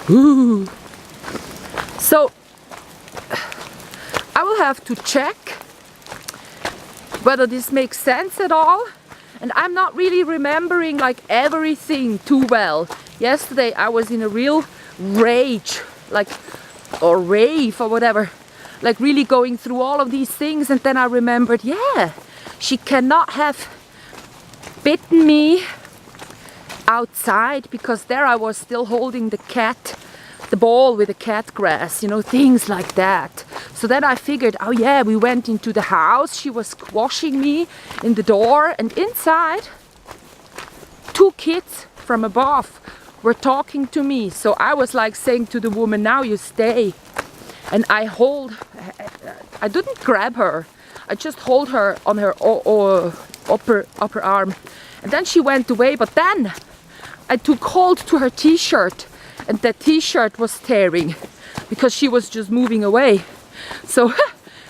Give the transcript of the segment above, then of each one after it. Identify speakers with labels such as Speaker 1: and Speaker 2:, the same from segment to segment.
Speaker 1: Ooh. So I will have to check whether this makes sense at all. And I'm not really remembering like everything too well. Yesterday I was in a real rage, like, or rave or whatever, like really going through all of these things, and then I remembered, yeah, she cannot have bitten me outside because there I was still holding the ball with the cat grass, you know, things like that. So then I figured, oh yeah, we went into the house, she was squashing me in the door, and inside 2 kids from above were talking to me. So I was like saying to the woman, now you stay. And I didn't grab her, I just hold her on her upper arm. And then she went away, but then I took hold to her t-shirt, and that t-shirt was tearing because she was just moving away. So,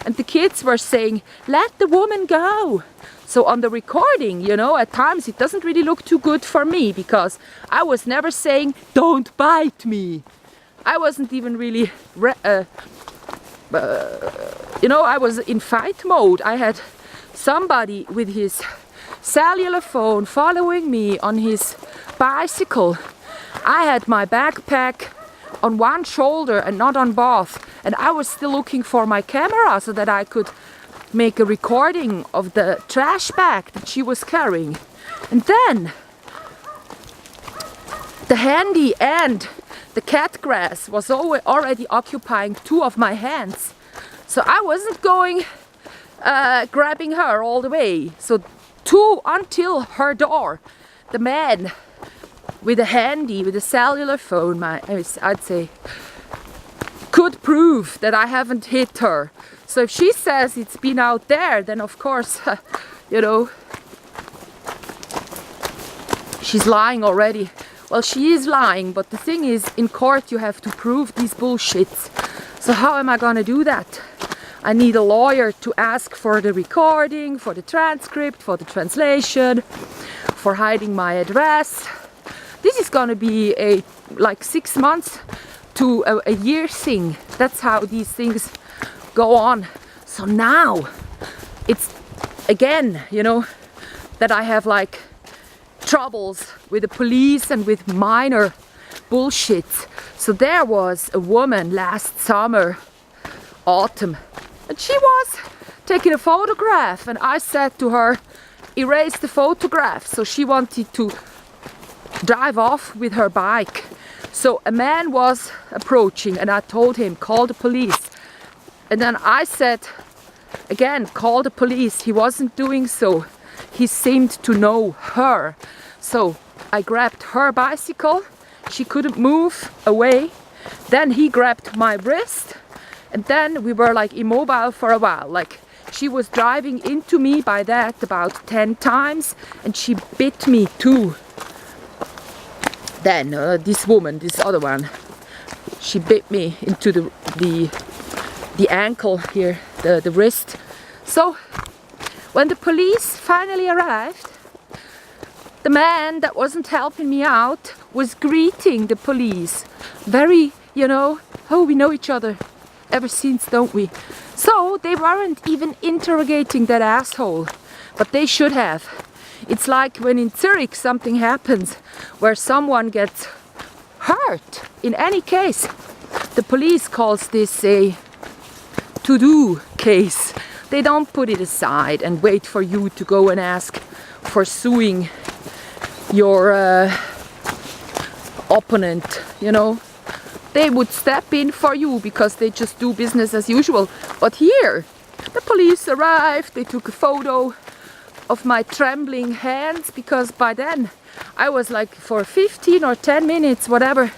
Speaker 1: and the kids were saying, let the woman go. So on the recording, you know, at times it doesn't really look too good for me because I was never saying, don't bite me. I wasn't even really, you know, I was in fight mode. I had somebody with his cellular phone following me on his bicycle. I had my backpack on one shoulder and not on both, and I was still looking for my camera so that I could make a recording of the trash bag that she was carrying. And then the handy and the cat grass was already occupying 2 of my hands, so I wasn't going grabbing her all the way. So 2 until her door. The man with a handy, with a cellular phone, I'd say, could prove that I haven't hit her. So if she says it's been out there, then of course, you know, she's lying already. Well, she is lying, but the thing is, in court you have to prove these bullshits. So how am I gonna do that? I need a lawyer to ask for the recording, for the transcript, for the translation, for hiding my address. This is gonna be a like 6 months to a year thing. That's how these things go on. So now it's again, you know, that I have like troubles with the police and with minor bullshit. So there was a woman last summer, autumn, and she was taking a photograph, and I said to her, erase the photograph. So she wanted to drive off with her bike. So a man was approaching, and I told him, call the police. And then I said again, call the police. He wasn't doing so. He seemed to know her. So I grabbed her bicycle. She couldn't move away. Then he grabbed my wrist, and then we were like immobile for a while. Like, she was driving into me by that about 10 times, and she bit me too. Then this woman, this other one, she bit me into the ankle here, the wrist. So when the police finally arrived, the man that wasn't helping me out was greeting the police. Very, you know, oh, we know each other ever since, don't we? So they weren't even interrogating that asshole, but they should have. It's like when in Zurich something happens where someone gets hurt. In any case, the police calls this a to-do case. They don't put it aside and wait for you to go and ask for suing your opponent, you know. They would step in for you because they just do business as usual. But here, the police arrived, they took a photo of my trembling hands, because by then I was like for 15 or 10 minutes, whatever,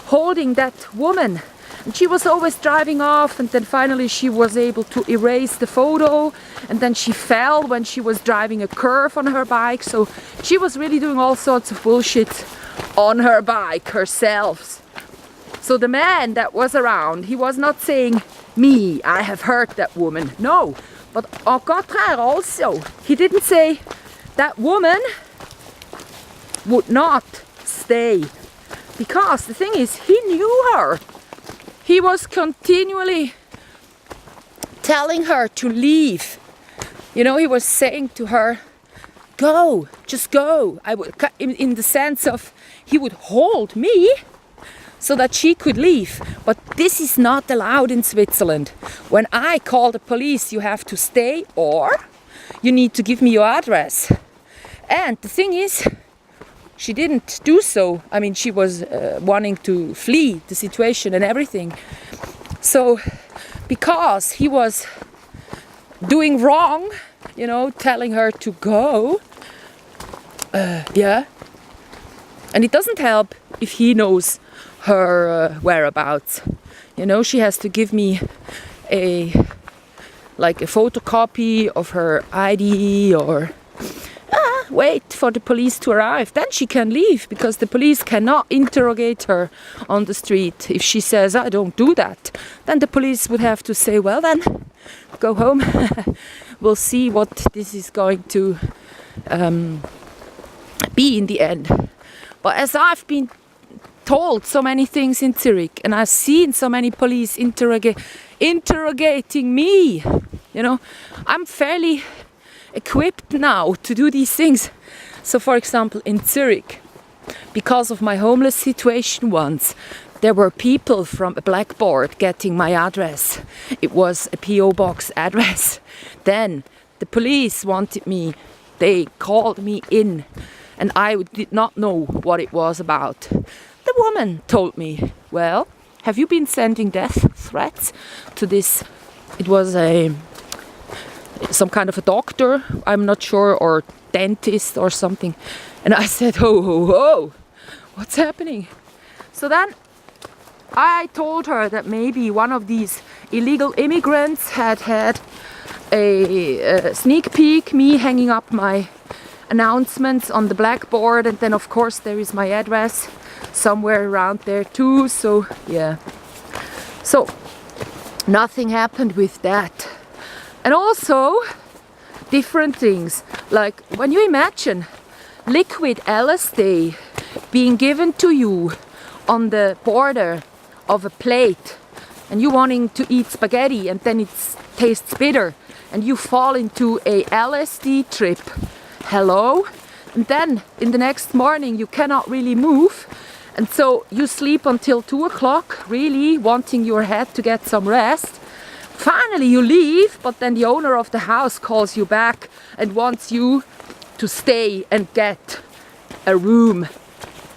Speaker 1: holding that woman. And she was always driving off, and then finally she was able to erase the photo, and then she fell when she was driving a curve on her bike. So she was really doing all sorts of bullshit on her bike herself. So the man that was around, he was not saying, me, I have hurt that woman. No, but au contraire also, he didn't say that woman would not stay. Because the thing is, he knew her. He was continually telling her to leave. You know, he was saying to her, go, just go. I would, in the sense of he would hold me so that she could leave. But this is not allowed in Switzerland. When I call the police, you have to stay or you need to give me your address. And the thing is, she didn't do so. I mean, she was wanting to flee the situation and everything. So, because he was doing wrong, you know, telling her to go, yeah. And it doesn't help if he knows her whereabouts. You know, she has to give me a photocopy of her ID or wait for the police to arrive. Then she can leave because the police cannot interrogate her on the street. If she says, I don't do that, then the police would have to say, well then, go home. We'll see what this is going to be in the end. But as I've been told so many things in Zurich and I've seen so many police interrogating me, you know, I'm fairly equipped now to do these things. So for example in Zurich, because of my homeless situation once, there were people from a blackboard getting my address. It was a PO box address. Then the police wanted me, they called me in and I did not know what it was about. The woman told me, well, have you been sending death threats to this? It was some kind of a doctor, I'm not sure, or dentist or something. And I said, oh, what's happening? So then I told her that maybe one of these illegal immigrants had a sneak peek, me hanging up my announcements on the blackboard, and then of course there is my address somewhere around there too. So yeah, so nothing happened with that. And also different things, like when you imagine liquid LSD being given to you on the border of a plate and you wanting to eat spaghetti and then it tastes bitter and you fall into a LSD trip. Hello? And then in the next morning you cannot really move, and so you sleep until 2 o'clock, really wanting your head to get some rest. Finally you leave, but then the owner of the house calls you back and wants you to stay and get a room,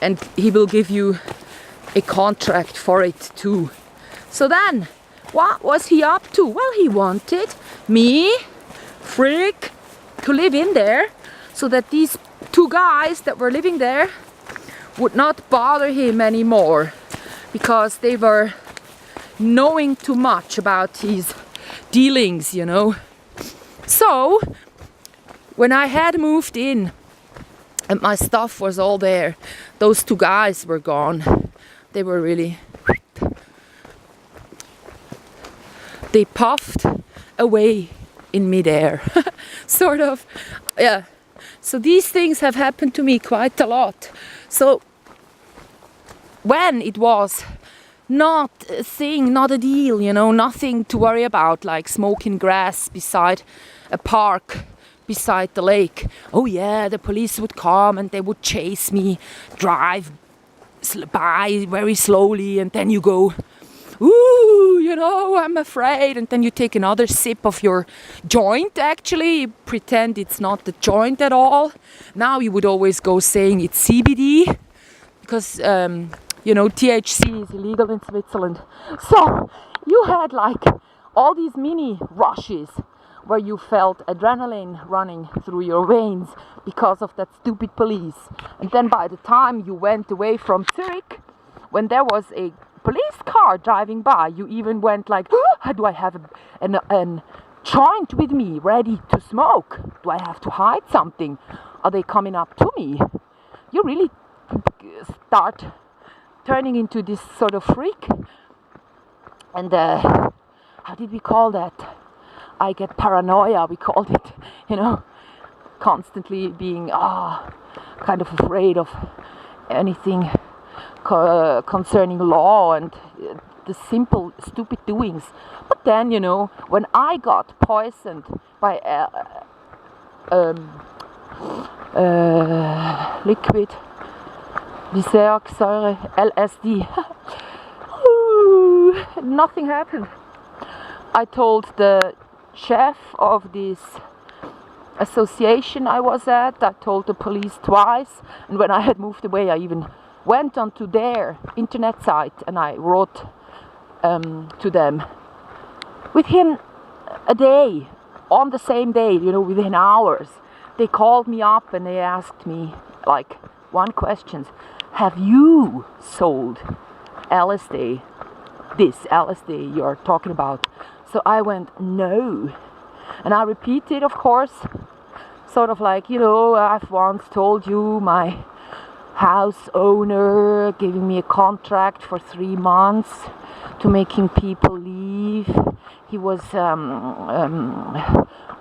Speaker 1: and he will give you a contract for it too. So then, what was he up to? Well, he wanted me, freak, to live in there so that these two guys that were living there would not bother him anymore because they were knowing too much about his dealings, you know. So when I had moved in and my stuff was all there, those two guys were gone. They were really, they puffed away in midair. Sort of, yeah. So these things have happened to me quite a lot. So when it was not a thing, not a deal, you know, nothing to worry about, like smoking grass beside a park, beside the lake. Oh yeah, the police would come and they would chase me, drive by very slowly, and then you go, ooh, you know, I'm afraid, and then you take another sip of your joint, actually, you pretend it's not the joint at all. Now you would always go saying it's CBD, because you know, THC is illegal in Switzerland. So you had like all these mini rushes where you felt adrenaline running through your veins because of that stupid police. And then by the time you went away from Zurich, when there was a police car driving by, you even went like, oh, do I have a joint with me ready to smoke? Do I have to hide something? Are they coming up to me? You really start turning into this sort of freak. And how did we call that? I get paranoia, we called it, you know, constantly being kind of afraid of anything concerning law and the simple stupid doings. But then, you know, when I got poisoned by liquid Desoxyribonucleic LSD, nothing happened. I told the chef of this association I was at, I told the police twice, and when I had moved away I even went onto their internet site and I wrote to them. Within a day, on the same day, you know, within hours, they called me up and they asked me like one question: have you sold LSD, this LSD you're talking about? So I went, no. And I repeated, of course, sort of like, you know, I've once told you my house owner giving me a contract for 3 months to making people leave. He was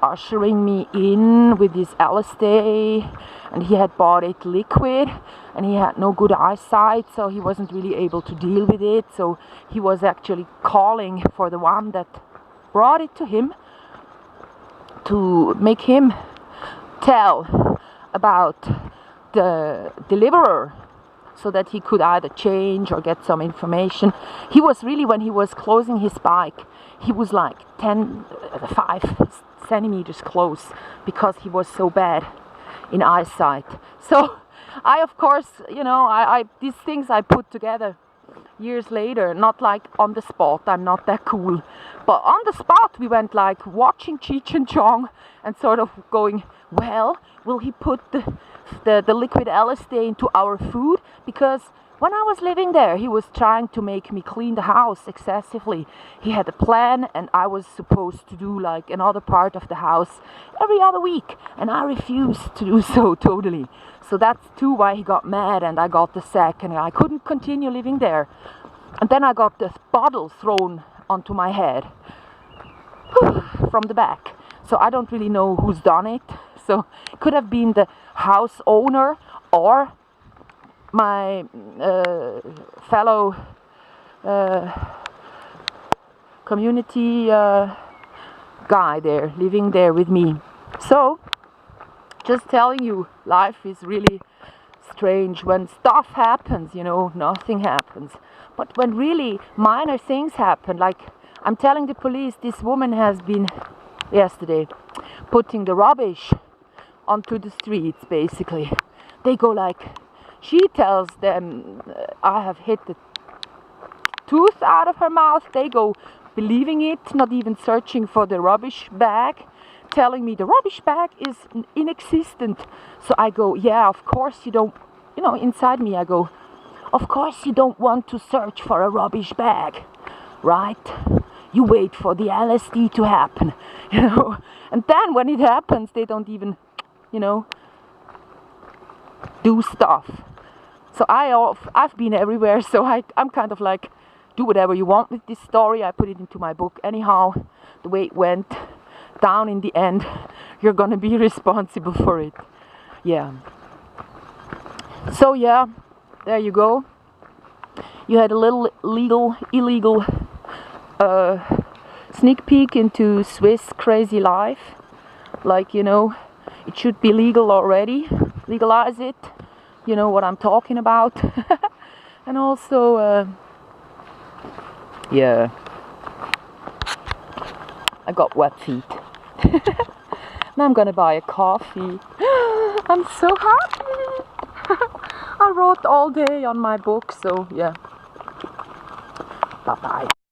Speaker 1: ushering me in with this LSD, and he had bought it liquid, and he had no good eyesight, so he wasn't really able to deal with it. So he was actually calling for the one that brought it to him to make him tell about the deliverer, so that he could either change or get some information. He was really, when he was closing his bike, he was like 5 centimeters close because he was so bad in eyesight. So I, of course, you know, I these things I put together years later, not like on the spot. I'm not that cool, but on the spot we went like watching Cheech and Chong and sort of going, well, will he put the liquid LSD into our food? Because when I was living there, he was trying to make me clean the house excessively. He had a plan, and I was supposed to do like another part of the house every other week, and I refused to do so totally. So that's too why he got mad, and I got the sack, and I couldn't continue living there. And then I got the bottle thrown onto my head from the back. So I don't really know who's done it. So it could have been the house owner or my fellow community guy there, living there with me. So, just telling you, life is really strange. When stuff happens, you know, nothing happens. But when really minor things happen, like I'm telling the police, this woman has been yesterday putting the rubbish onto the streets, basically. They go like, she tells them I have hit the tooth out of her mouth. They go believing it, not even searching for the rubbish bag, telling me the rubbish bag is inexistent. So I go, yeah, of course you don't, you know, inside me I go, of course you don't want to search for a rubbish bag, right? You wait for the LSD to happen, you know. And then when it happens, they don't even, you know, do stuff. So I've been everywhere, so I'm kind of like, do whatever you want with this story. I put it into my book. Anyhow, the way it went down in the end, you're gonna be responsible for it. Yeah. So yeah, there you go. You had a little illegal sneak peek into Swiss crazy life. Like, you know, it should be legal already. Legalize it. You know what I'm talking about. And also, yeah, I got wet feet. Now I'm gonna buy a coffee. I'm so happy. I wrote all day on my book, so yeah. Bye bye.